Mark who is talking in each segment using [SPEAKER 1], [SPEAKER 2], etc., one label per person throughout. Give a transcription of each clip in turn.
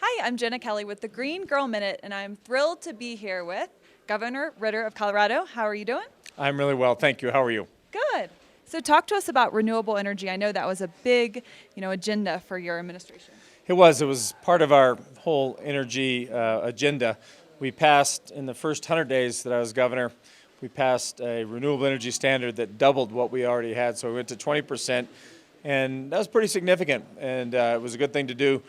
[SPEAKER 1] Hi, I'm Jenna Kelly with the Green Girl Minute, and I'm thrilled to be here with Governor Ritter of Colorado. How are you doing?
[SPEAKER 2] I'm really well, thank you. How are you?
[SPEAKER 1] Good. So talk to us about renewable energy. I know that was a big, agenda for your administration.
[SPEAKER 2] It was part of our whole energy agenda. We passed, in the first 100 days that I was governor, we passed a renewable energy standard that doubled what we already had. So we went to 20%, and that was pretty significant, and it was a good thing to do.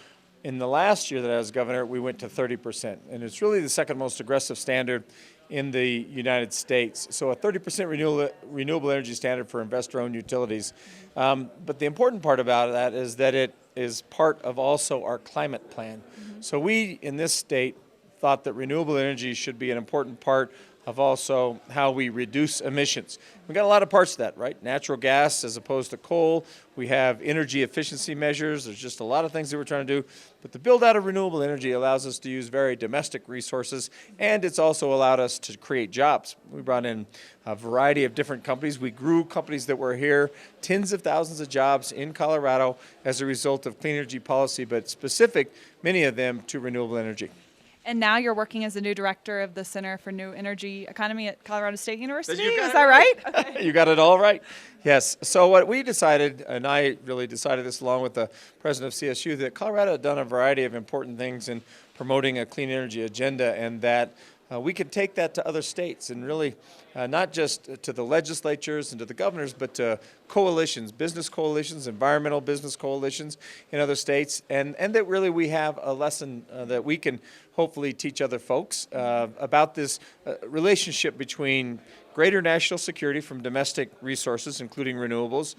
[SPEAKER 2] In the last year that I was governor, we went to 30%, and it's really the second most aggressive standard in the United States. So a 30% renewable energy standard for investor-owned utilities. But the important part about that is that it is part of also our climate plan. So we, in this state, thought that renewable energy should be an important part of also how we reduce emissions. We've got a lot of parts of that, right? Natural gas as opposed to coal. We have energy efficiency measures. There's just a lot of things that we're trying to do. But the build out of renewable energy allows us to use very domestic resources, and it's also allowed us to create jobs. We brought in a variety of different companies. We grew companies that were here, tens of thousands of jobs in Colorado as a result of clean energy policy, but specific, many of them, to renewable energy.
[SPEAKER 1] And now you're working as the new director of the Center for New Energy Economy at Colorado State University. Is that right? Okay.
[SPEAKER 2] You got it all right. Yes. So what we decided, and I really decided this along with the president of CSU, that Colorado had done a variety of important things in promoting a clean energy agenda, and that we could take that to other states and really not just to the legislatures and to the governors, but to coalitions, business coalitions, environmental business coalitions in other states, and that really we have a lesson that we can hopefully teach other folks about this relationship between greater national security from domestic resources, including renewables,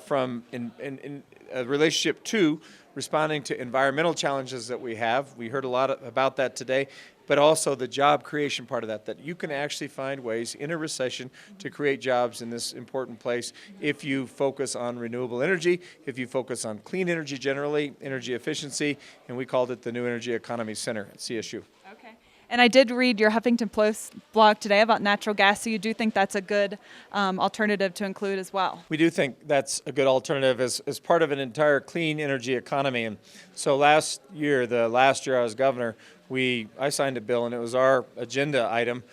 [SPEAKER 2] from in a relationship to responding to environmental challenges that we have. We heard a lot about that today, but also the job creation part of that you can actually find ways in a recession to create jobs in this important place if you focus on renewable energy, if you focus on clean energy generally, energy efficiency, and we called it the New Energy Economy Center at CSU.
[SPEAKER 1] Okay. And I did read your Huffington Post blog today about natural gas, so you do think that's a good alternative to include as well?
[SPEAKER 2] We do think that's a good alternative as part of an entire clean energy economy. And so last year I was governor, I signed a bill, and it was our agenda item.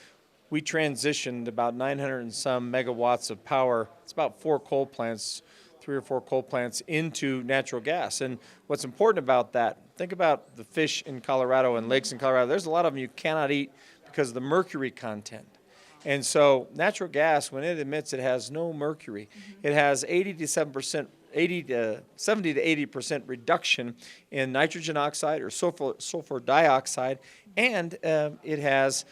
[SPEAKER 2] We transitioned about 900 and some megawatts of power. It's about 3 or 4 coal plants into natural gas. And what's important about that, think about the fish in Colorado and lakes in Colorado. There's a lot of them you cannot eat because of the mercury content. And so natural gas, when it emits, it has no mercury. It has 70 to 80% reduction in nitrogen oxide or sulfur dioxide, and it has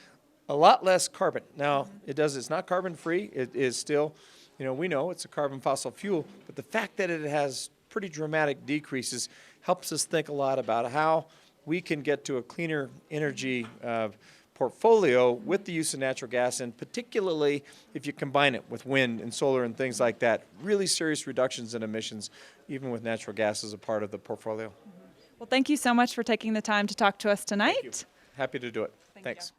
[SPEAKER 2] a lot less carbon. Now, it's not carbon free. It is still, we know it's a carbon fossil fuel, but the fact that it has pretty dramatic decreases helps us think a lot about how we can get to a cleaner energy portfolio with the use of natural gas, and particularly if you combine it with wind and solar and things like that, really serious reductions in emissions, even with natural gas as a part of the portfolio.
[SPEAKER 1] Well, thank you so much for taking the time to talk to us tonight.
[SPEAKER 2] Thank you. Happy to do it. Thanks.